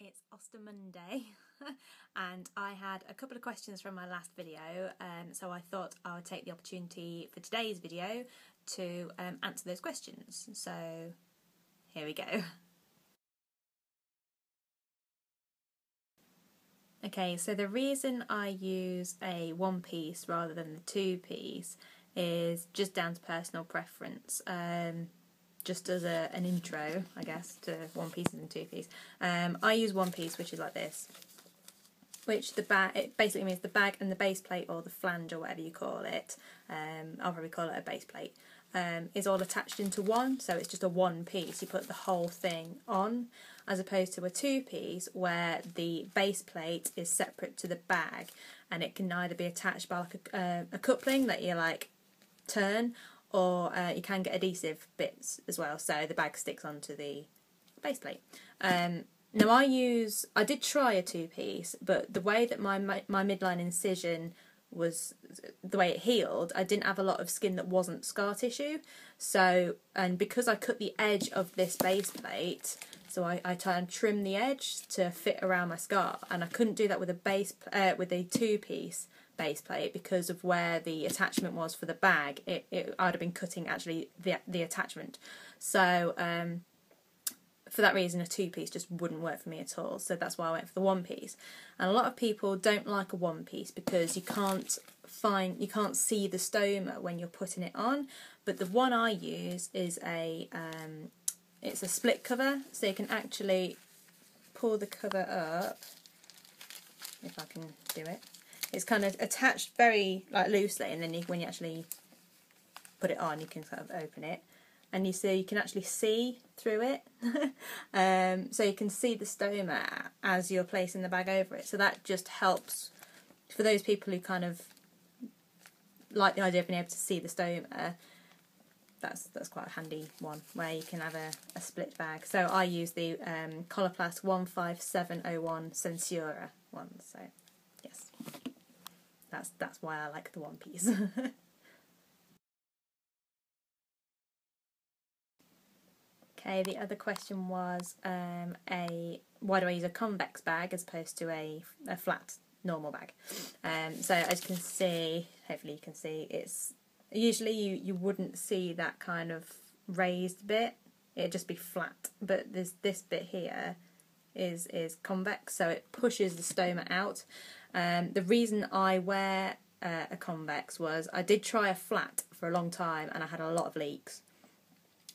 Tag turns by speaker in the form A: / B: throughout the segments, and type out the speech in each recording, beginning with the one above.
A: It's Ostomonday and I had a couple of questions from my last video, so I thought I would take the opportunity for today's video to answer those questions. So here we go. Okay, so the reason I use a one piece rather than the two piece is just down to personal preference. Just as an intro, I guess, to one piece and two piece. I use one piece, which is like this, which it basically means the bag and the base plate, or the flange, or whatever you call it, I'll probably call it a base plate, is all attached into one, so it's just a one piece. You put the whole thing on, as opposed to a two piece where the base plate is separate to the bag, and it can either be attached by like a coupling that you like turn, or you can get adhesive bits as well, so the bag sticks onto the base plate. Now I did try a two-piece, but the way that my midline incision was, the way it healed, I didn't have a lot of skin that wasn't scar tissue, so, and because I cut the edge of this base plate, so I tried and trim the edge to fit around my scar, and I couldn't do that with a two-piece base plate because of where the attachment was for the bag. I'd have been cutting actually the attachment, so for that reason a two piece just wouldn't work for me at all, so that's why I went for the one piece. And a lot of people don't like a one piece because you can't see the stoma when you're putting it on, but the one I use is it's a split cover, so you can actually pull the cover up, if I can do it. It's kind of attached very loosely, and then when you actually put it on, you can sort of open it, and you can actually see through it. So you can see the stoma as you're placing the bag over it. So that just helps for those people who kind of like the idea of being able to see the stoma. That's quite a handy one where you can have a split bag. So I use the Coloplast 15701 Censura one. So yes. That's why I like the one piece. Okay, the other question was why do I use a convex bag as opposed to a flat normal bag? So as you can see, hopefully you can see, it's usually you wouldn't see that kind of raised bit. It'd just be flat, but there's this bit here is convex, so it pushes the stoma out. The reason I wear a convex was I did try a flat for a long time and I had a lot of leaks,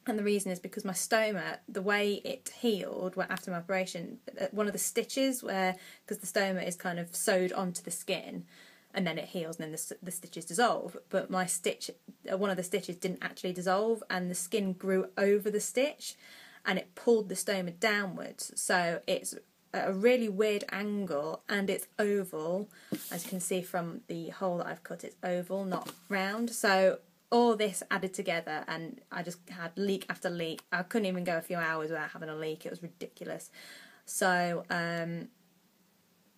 A: and the reason is because my stoma, the way it healed after my operation, one of the stitches, because the stoma is kind of sewed onto the skin and then it heals and then the stitches dissolve, but my stitch, one of the stitches didn't actually dissolve and the skin grew over the stitch and it pulled the stoma downwards, so it's a really weird angle, and it's oval. As you can see from the hole that I've cut, it's oval, not round. So all this added together, and I just had leak after leak. I couldn't even go a few hours without having a leak. It was ridiculous. So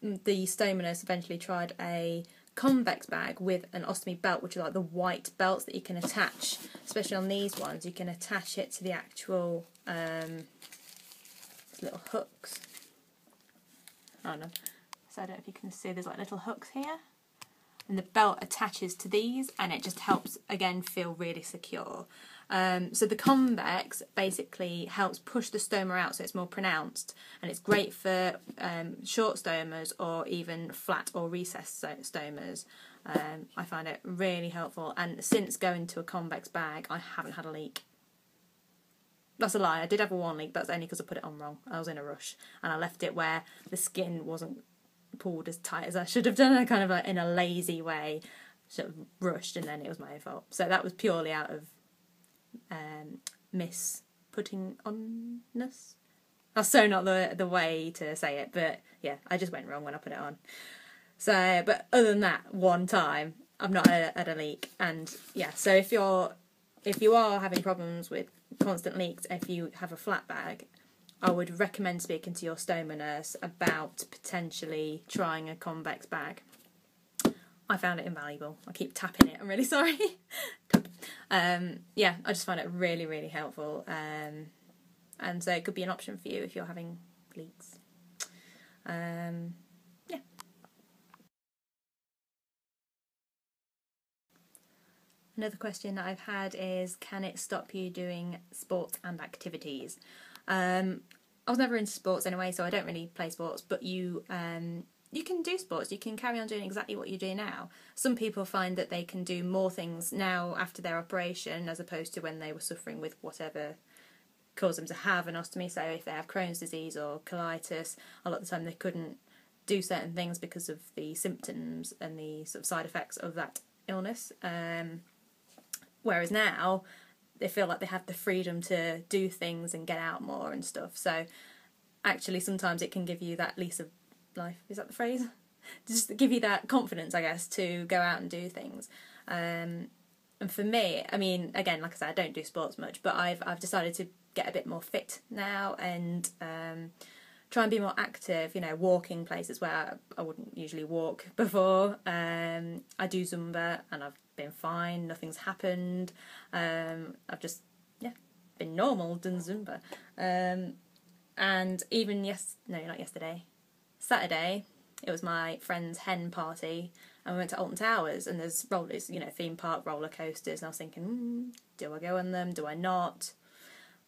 A: the stoma nurse eventually tried a convex bag with an ostomy belt, which are like the white belts that you can attach, especially on these ones. You can attach it to the actual little hooks. Oh no. So I don't know if you can see, there's like little hooks here, and the belt attaches to these, and it just helps again feel really secure. So the convex basically helps push the stoma out so it's more pronounced, and it's great for short stomas or even flat or recessed stomas. I find it really helpful, and since going to a convex bag I haven't had a leak. That's a lie, I did have one leak, but that's only because I put it on wrong. I was in a rush and I left it where the skin wasn't pulled as tight as I should have done. I kind of like in a lazy way sort of rushed, and then it was my own fault. So that was purely out of putting onness. That's so not the way to say it, but yeah, I just went wrong when I put it on. So, but other than that, one time I've not had a leak, and yeah. So if you are having problems with constant leaks, if you have a flat bag, I would recommend speaking to your stoma nurse about potentially trying a convex bag. I found it invaluable. I keep tapping it, I'm really sorry. Yeah, I just find it really, really helpful. And so it could be an option for you if you're having leaks. Yeah. Another question that I've had is, can it stop you doing sports and activities? I was never into sports anyway, so I don't really play sports, but you can do sports. You can carry on doing exactly what you do now. Some people find that they can do more things now after their operation as opposed to when they were suffering with whatever caused them to have an ostomy. So if they have Crohn's disease or colitis, a lot of the time they couldn't do certain things because of the symptoms and the sort of side effects of that illness. Whereas now, they feel like they have the freedom to do things and get out more and stuff. So actually, sometimes it can give you that lease of life. Is that the phrase? Just give you that confidence, I guess, to go out and do things. And for me, I mean, again, like I said, I don't do sports much, but I've decided to get a bit more fit now and try and be more active, you know, walking places where I wouldn't usually walk before. I do Zumba and I've been fine, nothing's happened. I've just, been normal, done Zumba. And even Saturday, it was my friend's hen party and we went to Alton Towers and there's theme park roller coasters and I was thinking, do I go on them, do I not?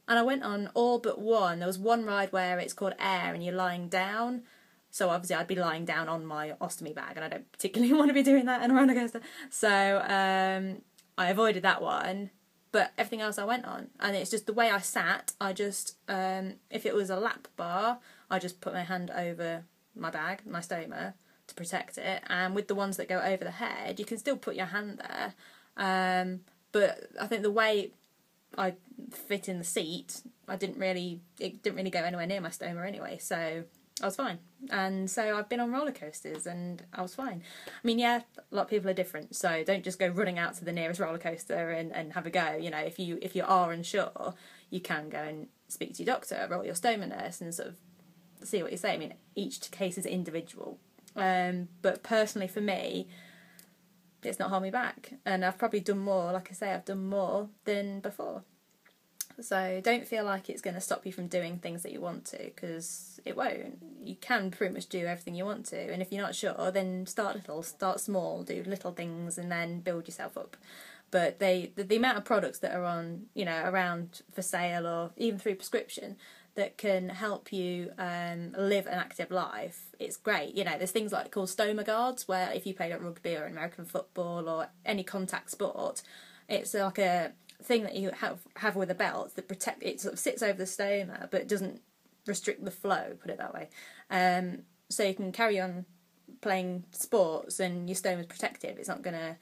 A: And I went on all but one. There was one ride where it's called Air and you're lying down. So obviously I'd be lying down on my ostomy bag and I don't particularly want to be doing that in a roller coaster. So I avoided that one. But everything else I went on. And it's just the way I sat, I just, if it was a lap bar, I just put my hand over my bag, my stoma, to protect it. And with the ones that go over the head, you can still put your hand there. But I think the way I fit in the seat, it didn't really go anywhere near my stoma anyway, so I was fine. And so I've been on roller coasters and I was fine. I mean, yeah, a lot of people are different, so don't just go running out to the nearest roller coaster and have a go. You know, if you are unsure, you can go and speak to your doctor or your stoma nurse and sort of see what you say. I mean, each case is individual. But personally for me, it's not held me back. And I've probably done more, like I say, I've done more than before. So don't feel like it's going to stop you from doing things that you want to, because it won't. You can pretty much do everything you want to. And if you're not sure, then start little, start small, do little things and then build yourself up. But the amount of products that are on, around for sale or even through prescription that can help you live an active life, it's great. There's things like called stoma guards, where if you play like rugby or American football or any contact sport, it's like a thing that you have with a belt that protect it. Sort of sits over the stoma, but doesn't restrict the flow. Put it that way. So you can carry on playing sports, and your stoma's protected. It's not gonna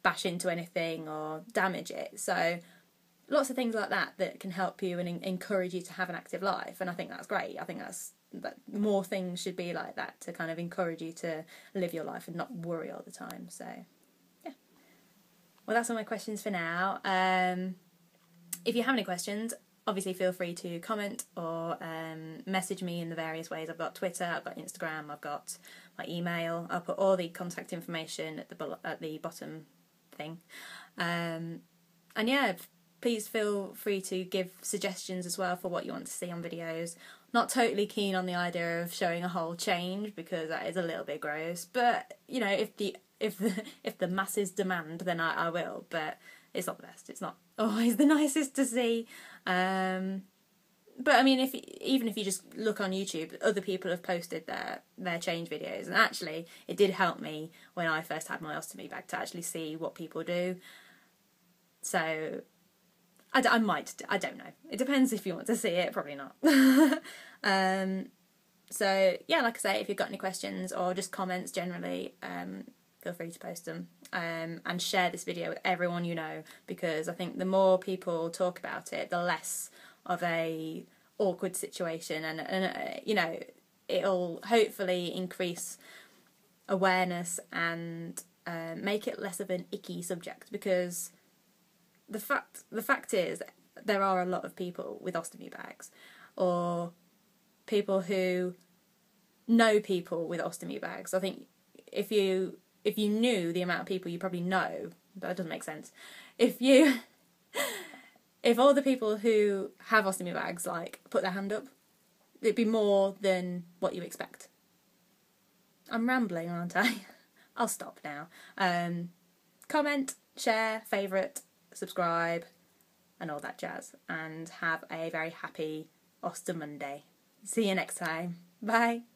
A: bash into anything or damage it. So lots of things like that can help you and encourage you to have an active life, and I think that's great. I think that more things should be like that to kind of encourage you to live your life and not worry all the time. So, yeah. Well, that's all my questions for now. If you have any questions, obviously feel free to comment or message me in the various ways. I've got Twitter, I've got Instagram, I've got my email. I'll put all the contact information at the bottom thing. And yeah, please feel free to give suggestions as well for what you want to see on videos. Not totally keen on the idea of showing a whole change, because that is a little bit gross. But if the masses demand, then I will. But it's not the best. It's not always the nicest to see. But I mean, even if you just look on YouTube, other people have posted their change videos, and actually, it did help me when I first had my ostomy bag to actually see what people do. So I might. I don't know. It depends if you want to see it. Probably not. So yeah, like I say, if you've got any questions or just comments generally, feel free to post them. And share this video with everyone you know, because I think the more people talk about it, the less of a awkward situation, and it'll hopefully increase awareness and make it less of an icky subject, because the fact is there are a lot of people with ostomy bags, or people who know people with ostomy bags. I think if you knew the amount of people you probably know, that doesn't make sense. If all the people who have ostomy bags put their hand up, it'd be more than what you expect. I'm rambling, aren't I? I'll stop now. Comment, share, favourite, subscribe, and all that jazz. And have a very happy Ostomonday. See you next time. Bye.